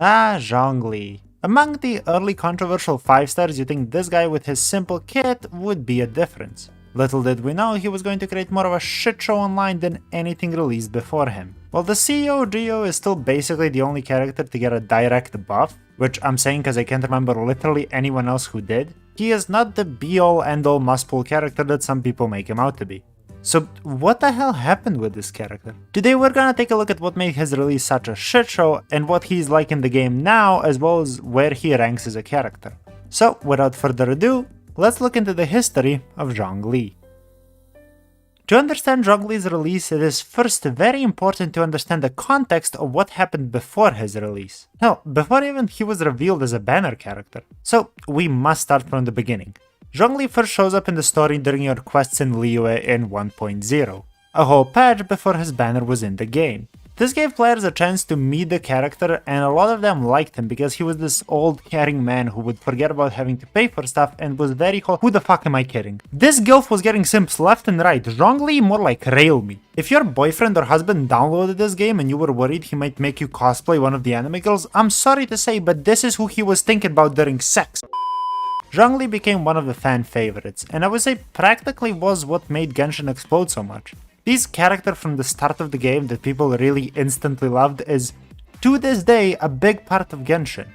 Ah, Zhongli. Among the early controversial 5 stars, you think this guy with his simple kit would be a difference. Little did we know he was going to create more of a shit show online than anything released before him. While the CEO Geo is still basically the only character to get a direct buff, which I'm saying because I can't remember literally anyone else who did, he is not the be-all end-all must-pull character that some people make him out to be. So what the hell happened with this character? Today we're gonna take a look at what made his release such a shit show and what he's like in the game now, as well as where he ranks as a character. So without further ado, let's look into the history of Zhongli. To understand Zhongli's release, it is first very important to understand the context of what happened before his release. Hell, before even he was revealed as a banner character. So we must start from the beginning. Zhongli first shows up in the story during your quests in Liyue in 1.0, a whole patch before his banner was in the game. This gave players a chance to meet the character, and a lot of them liked him because he was this old caring man who would forget about having to pay for stuff and was very who the fuck am I kidding? This gilf was getting simps left and right, Zhongli more like rail me. If your boyfriend or husband downloaded this game and you were worried he might make you cosplay one of the anime girls, I'm sorry to say, but this is who he was thinking about during sex. Zhongli became one of the fan favorites, and I would say practically was what made Genshin explode so much. This character from the start of the game that people really instantly loved is, to this day, a big part of Genshin.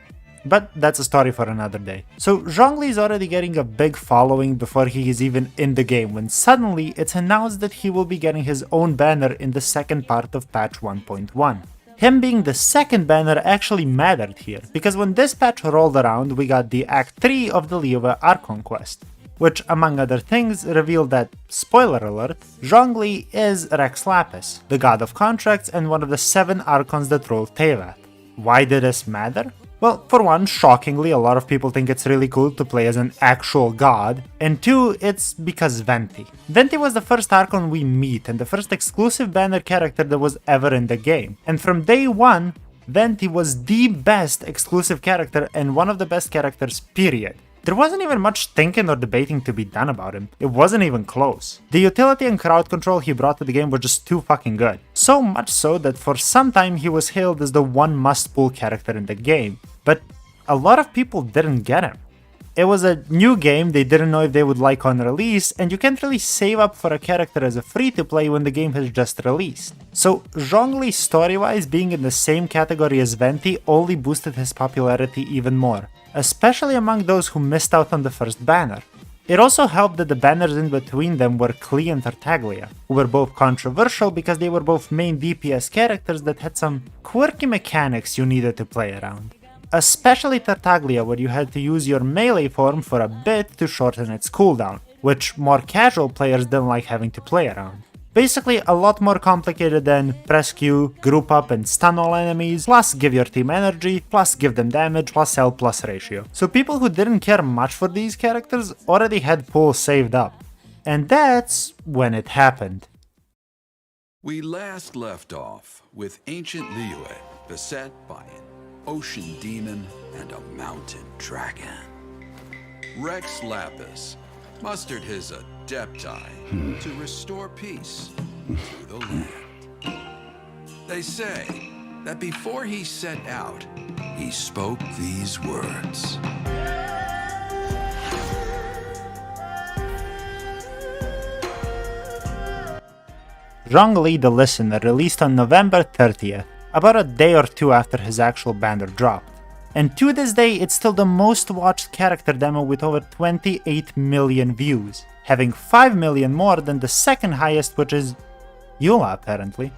But that's a story for another day. So Zhongli is already getting a big following before he is even in the game, when suddenly it's announced that he will be getting his own banner in the second part of patch 1.1. Him being the second banner actually mattered here, because when this patch rolled around, we got the Act 3 of the Liyue Archon quest, which, among other things, revealed that, spoiler alert, Zhongli is Rex Lapis, the god of contracts and one of the 7 Archons that rule Teyvat. Why did this matter? Well, for one, shockingly, a lot of people think it's really cool to play as an actual god, and two, it's because Venti. Venti was the first Archon we meet and the first exclusive banner character that was ever in the game, and from day one, Venti was the best exclusive character and one of the best characters, period. There wasn't even much thinking or debating to be done about him, it wasn't even close. The utility and crowd control he brought to the game were just too fucking good. So much so that for some time he was hailed as the one must-pull character in the game. But a lot of people didn't get him. It was a new game they didn't know if they would like on release, and you can't really save up for a character as a free-to-play when the game has just released. So Zhongli story-wise being in the same category as Venti only boosted his popularity even more, especially among those who missed out on the first banner. It also helped that the banners in between them were Klee and Tartaglia, who were both controversial because they were both main DPS characters that had some quirky mechanics you needed to play around. Especially Tartaglia, where you had to use your melee form for a bit to shorten its cooldown, which more casual players didn't like having to play around. Basically a lot more complicated than press Q, group up and stun all enemies, plus give your team energy, plus give them damage, plus health plus ratio. So people who didn't care much for these characters already had pools saved up. And that's when it happened. We last left off with ancient Liyue, beset by an ocean demon and a mountain dragon. Rex Lapis mustered his adepti to restore peace to the land. They say that before he set out, he spoke these words. Zhongli the Listener released on November 30th, about a day or two after his actual banner dropped. And to this day, it's still the most watched character demo with over 28 million views, having 5 million more than the second highest, which is Eula apparently,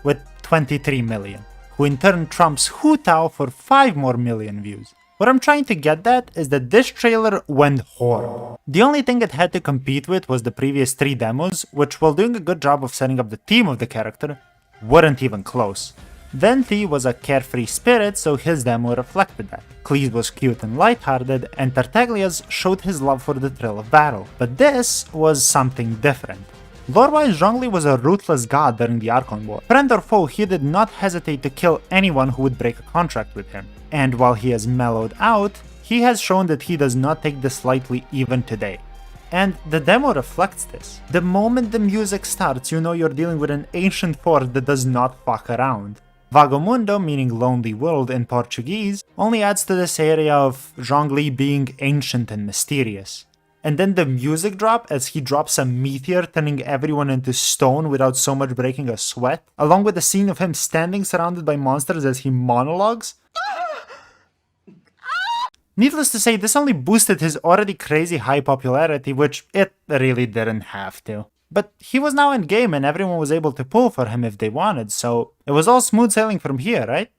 with 23 million, who in turn trumps Hu Tao for 5 more million views. What I'm trying to get at is that this trailer went horrible. The only thing it had to compete with was the previous 3 demos, which, while doing a good job of setting up the theme of the character, weren't even close. Venti was a carefree spirit, so his demo reflected that. Klee's was cute and lighthearted, and Tartaglia's showed his love for the thrill of battle. But this was something different. Lore-wise, Zhongli was a ruthless god during the Archon War. Friend or foe, he did not hesitate to kill anyone who would break a contract with him. And while he has mellowed out, he has shown that he does not take this lightly even today. And the demo reflects this. The moment the music starts, you know you're dealing with an ancient force that does not fuck around. Vagamundo, meaning lonely world in Portuguese, only adds to this area of Zhongli being ancient and mysterious. And then the music drop as he drops a meteor turning everyone into stone without so much breaking a sweat, along with the scene of him standing surrounded by monsters as he monologues. Needless to say, this only boosted his already crazy high popularity, which it really didn't have to. But he was now in game and everyone was able to pull for him if they wanted, so it was all smooth sailing from here, right?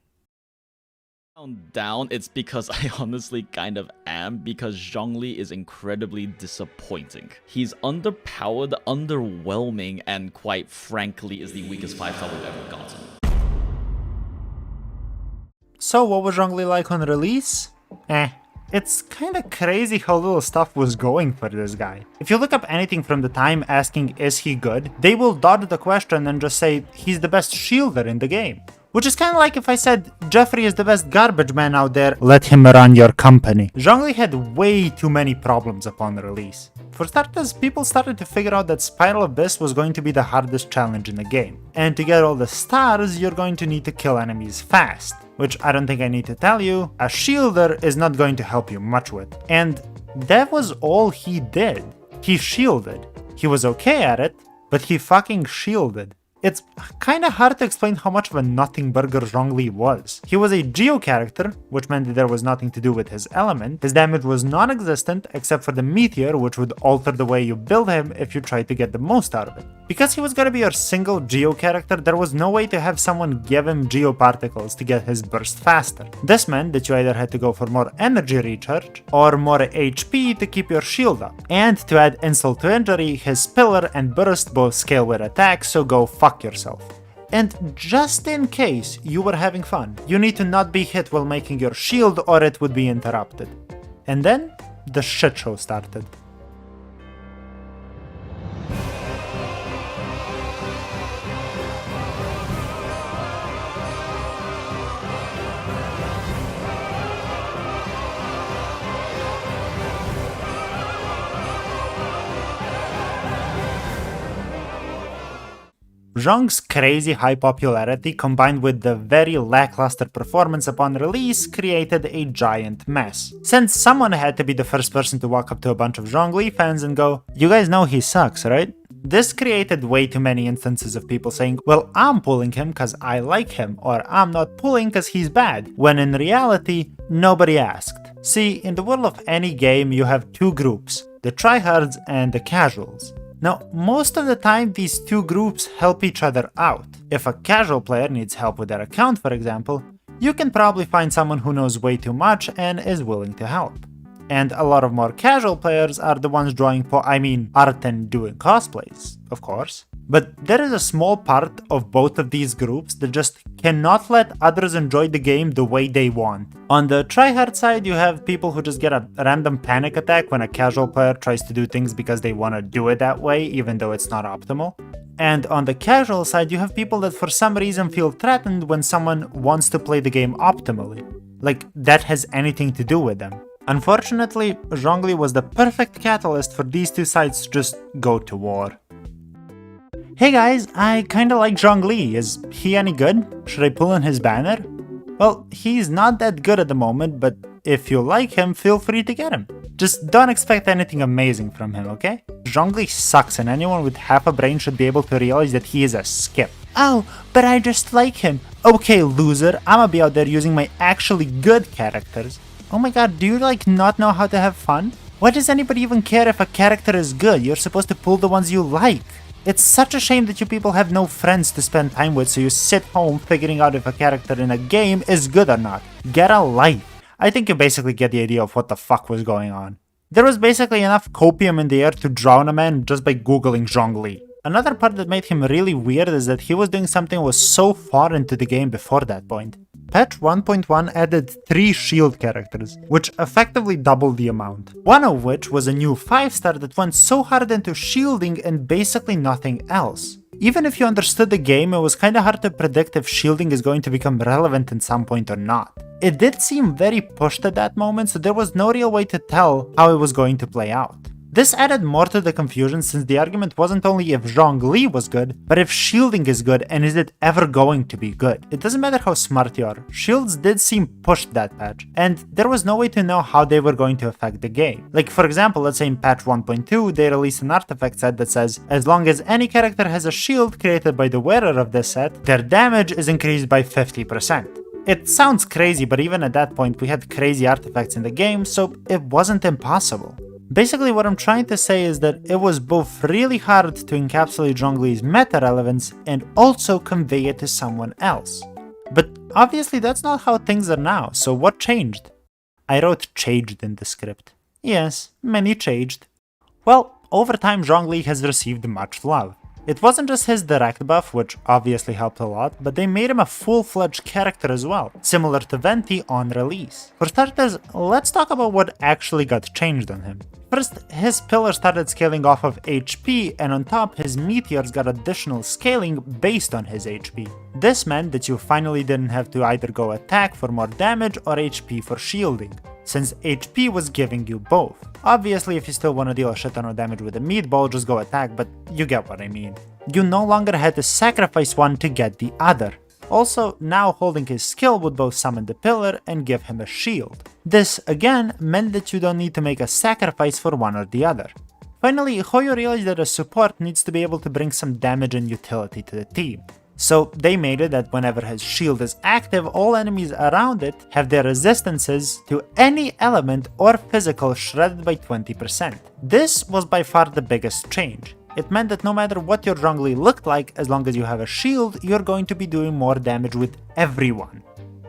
Down, it's because I honestly kind of am, because Zhongli is incredibly disappointing. He's underpowered, underwhelming, and quite frankly is the weakest 5-star we've ever gotten. So what was Zhongli like on release? It's kinda crazy how little stuff was going for this guy. If you look up anything from the time asking is he good, they will dodge the question and just say he's the best shielder in the game. Which is kinda like if I said Jeffrey is the best garbage man out there, let him run your company. Zhongli had way too many problems upon release. For starters, people started to figure out that Spiral Abyss was going to be the hardest challenge in the game. And to get all the stars, you're going to need to kill enemies fast. Which I don't think I need to tell you, a shielder is not going to help you much with. And that was all he did. He shielded. He was okay at it, but he fucking shielded. It's kinda hard to explain how much of a nothing burger Zhongli was. He was a geo character, which meant that there was nothing to do with his element. His damage was non-existent except for the meteor, which would alter the way you build him if you tried to get the most out of it. Because he was gonna be your single geo character, there was no way to have someone give him geo particles to get his burst faster. This meant that you either had to go for more energy recharge or more HP to keep your shield up. And to add insult to injury, his pillar and burst both scale with attack, so go fuck yourself. And just in case you were having fun, you need to not be hit while making your shield or it would be interrupted. And then the shit show started. Zhong's crazy high popularity combined with the very lackluster performance upon release created a giant mess. Since someone had to be the first person to walk up to a bunch of Zhongli fans and go, "You guys know he sucks, right?" This created way too many instances of people saying, "Well, I'm pulling him cause I like him," or "I'm not pulling cause he's bad," when in reality, nobody asked. See, in the world of any game you have two groups, the tryhards and the casuals. Now, most of the time these two groups help each other out. If a casual player needs help with their account, for example, you can probably find someone who knows way too much and is willing to help. And a lot of more casual players are the ones drawing art and doing cosplays, of course. But there is a small part of both of these groups that just cannot let others enjoy the game the way they want. On the tryhard side, you have people who just get a random panic attack when a casual player tries to do things because they want to do it that way, even though it's not optimal. And on the casual side, you have people that for some reason feel threatened when someone wants to play the game optimally. Like that has anything to do with them. Unfortunately, Zhongli was the perfect catalyst for these two sides to just go to war. Hey guys, I kinda like Zhongli. Is he any good? Should I pull in his banner? Well, he's not that good at the moment, but if you like him, feel free to get him. Just don't expect anything amazing from him, okay? Zhongli sucks and anyone with half a brain should be able to realize that he is a skip. Oh, but I just like him. Okay, loser, I'ma be out there using my actually good characters. Oh my god, do you not know how to have fun? Why does anybody even care if a character is good? You're supposed to pull the ones you like. It's such a shame that you people have no friends to spend time with, so you sit home figuring out if a character in a game is good or not. Get a life. I think you basically get the idea of what the fuck was going on. There was basically enough copium in the air to drown a man just by googling Zhongli. Another part that made him really weird is that he was doing something that was so far into the game before that point. Patch 1.1 added 3 shield characters, which effectively doubled the amount. One of which was a new 5-star that went so hard into shielding and basically nothing else. Even if you understood the game, it was kinda hard to predict if shielding is going to become relevant at some point or not. It did seem very pushed at that moment, so there was no real way to tell how it was going to play out. This added more to the confusion since the argument wasn't only if Zhongli was good, but if shielding is good and is it ever going to be good. It doesn't matter how smart you are, shields did seem pushed that patch, and there was no way to know how they were going to affect the game. Like for example, let's say in patch 1.2 they released an artifact set that says, as long as any character has a shield created by the wearer of this set, their damage is increased by 50%. It sounds crazy, but even at that point we had crazy artifacts in the game, so it wasn't impossible. Basically what I'm trying to say is that it was both really hard to encapsulate Zhongli's meta relevance and also convey it to someone else. But obviously that's not how things are now, so what changed? I wrote changed in the script. Yes, many changed. Well, over time Zhongli has received much love. It wasn't just his direct buff, which obviously helped a lot, but they made him a full-fledged character as well, similar to Venti on release. For starters, let's talk about what actually got changed on him. First, his pillar started scaling off of HP, and on top, his meteors got additional scaling based on his HP. This meant that you finally didn't have to either go attack for more damage or HP for shielding, since HP was giving you both. Obviously, if you still want to deal a shit ton of damage with a meatball, just go attack, but you get what I mean. You no longer had to sacrifice one to get the other. Also, now holding his skill would both summon the pillar and give him a shield. This, again, meant that you don't need to make a sacrifice for one or the other. Finally, Hoyo realized that a support needs to be able to bring some damage and utility to the team. So they made it that whenever his shield is active, all enemies around it have their resistances to any element or physical shredded by 20%. This was by far the biggest change. It meant that no matter what your Zhongli looked like, as long as you have a shield, you're going to be doing more damage with everyone.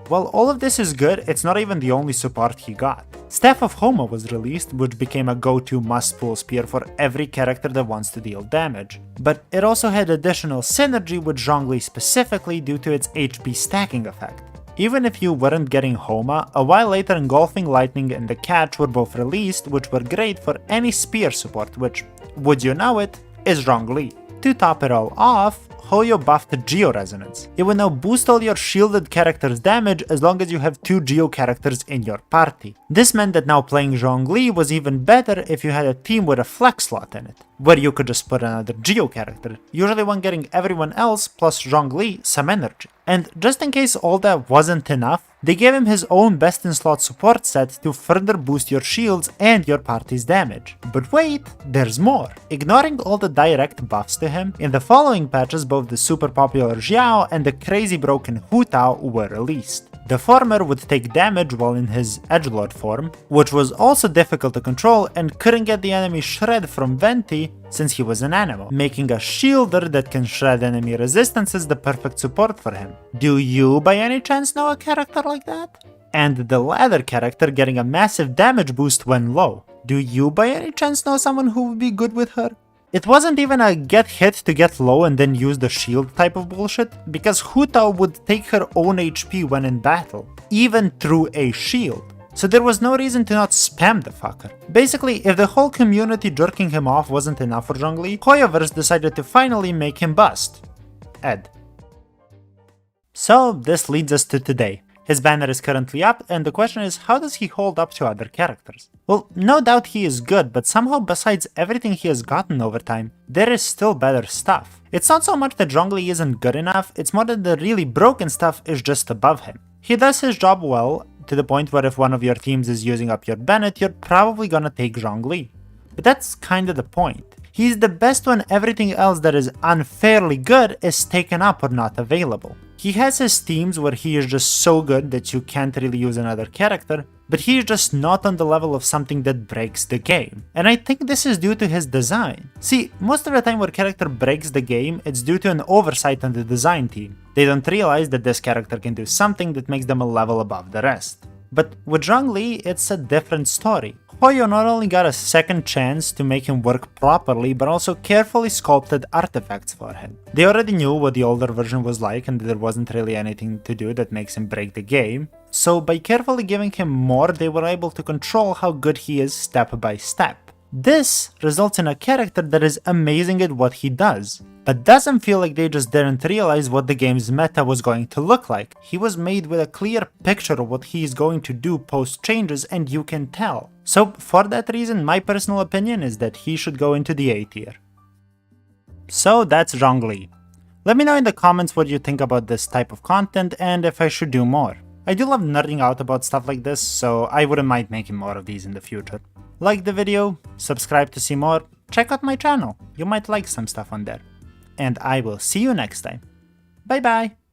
While all of this is good, it's not even the only support he got. Staff of Homa was released, which became a go-to must-pull spear for every character that wants to deal damage. But it also had additional synergy with Zhongli specifically due to its HP stacking effect. Even if you weren't getting Homa, a while later Engulfing Lightning and the Catch were both released, which were great for any spear support, which, would you know it, is Zhongli. To top it all off, Hoyo buffed Geo Resonance. It will now boost all your shielded characters' damage as long as you have 2 Geo characters in your party. This meant that now playing Zhongli was even better if you had a team with a flex slot in it, where you could just put another Geo character, usually one getting everyone else plus Zhongli some energy. And just in case all that wasn't enough, they gave him his own best-in-slot support set to further boost your shields and your party's damage. But wait, there's more. Ignoring all the direct buffs to him, in the following patches both the super popular Xiao and the crazy broken Hu Tao were released. The former would take damage while in his edgelord form, which was also difficult to control and couldn't get the enemy shred from Venti since he was an animal, making a shielder that can shred enemy resistances the perfect support for him. Do you by any chance know a character like that? And the ladder character getting a massive damage boost when low. Do you by any chance know someone who would be good with her? It wasn't even a get hit to get low and then use the shield type of bullshit, because Hu Tao would take her own HP when in battle, even through a shield. So there was no reason to not spam the fucker. Basically, if the whole community jerking him off wasn't enough for Zhongli, Hoyoverse decided to finally make him bust. Ed. So this leads us to today. His banner is currently up, and the question is, how does he hold up to other characters? Well, no doubt he is good, but somehow besides everything he has gotten over time, there is still better stuff. It's not so much that Zhongli isn't good enough, it's more that the really broken stuff is just above him. He does his job well, to the point where if one of your teams is using up your Bennett, you're probably gonna take Zhongli. But that's kinda the point. He's the best when everything else that is unfairly good is taken up or not available. He has his teams where he is just so good that you can't really use another character, but he is just not on the level of something that breaks the game. And I think this is due to his design. See, most of the time where a character breaks the game, it's due to an oversight on the design team. They don't realize that this character can do something that makes them a level above the rest. But with Zhongli, it's a different story. Hoyo not only got a second chance to make him work properly, but also carefully sculpted artifacts for him. They already knew what the older version was like and there wasn't really anything to do that makes him break the game, so by carefully giving him more, they were able to control how good he is step by step. This results in a character that is amazing at what he does, but doesn't feel like they just didn't realize what the game's meta was going to look like. He was made with a clear picture of what he is going to do post changes, and you can tell. So for that reason, my personal opinion is that he should go into the A tier. So that's Zhongli. Let me know in the comments what you think about this type of content and if I should do more. I do love nerding out about stuff like this, so I wouldn't mind making more of these in the future. Like the video, subscribe to see more, check out my channel, you might like some stuff on there. And I will see you next time. Bye bye!